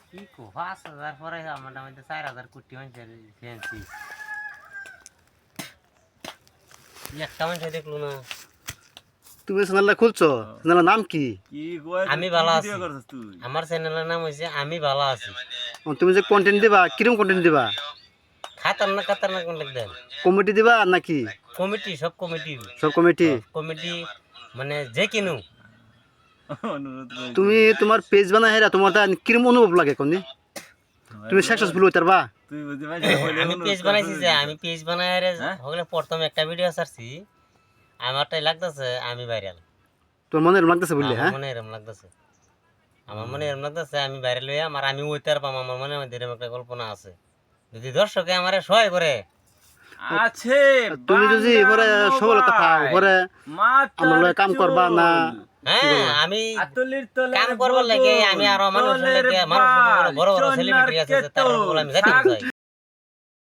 কি কো 5,000 পরে আমার মধ্যে 4,000 কোটি মানুষের ফ্যান্সি একটা মানুষ দেখলো না। তুমি চ্যানেলটা খুলছো, চ্যানেলের নাম কি? আমি ভালো আছি। আমার চ্যানেলের নাম হইছে আমি ভালো আছি। তুমি যে কন্টেন্ট দিবা কিরকম কন্টেন্ট দিবা? খাতারনাক কন্টেন্ট দেন। কমেডি দিবা নাকি? কমিটি সব কমিটি সব কমেডি? কমিটি মানে যে কিনু। তুমি তোমার পেজ বানাই হেরা তোমার কিরকম অনুভব লাগে কোনি? তুমি সাকসেসফুল হইতে পারবা? আমি পেজ বানাইছি যে আমি পেজ বানাই হলে প্রথম একটা ভিডিও ছাড়ছি আমারটাই লাগতেছে আমি ভাইরাল। তোর মনে এরকম লাগতেছে বললে? হ্যাঁ মনে এরকম লাগতেছে, আমার মনে এরকম লাগতেছে আমি ভাইরাল হইয়া আর আমি ওইতে পারবাম। আমার মনে মধ্যে এরকম একটা কল্পনা আছে যদি দর্শকে আমারে সহায় করে আছে। তুমি যদি এবারে সফলতা পাও পরে আমার লগে কাম করবা না? হ্যাঁ আমি কাম করবার লাগে আমি আরো মানুষের লাগে মানুষ বড় বড় সেলিব্রিটি আছে তার বলে আমি যাইতে চাই।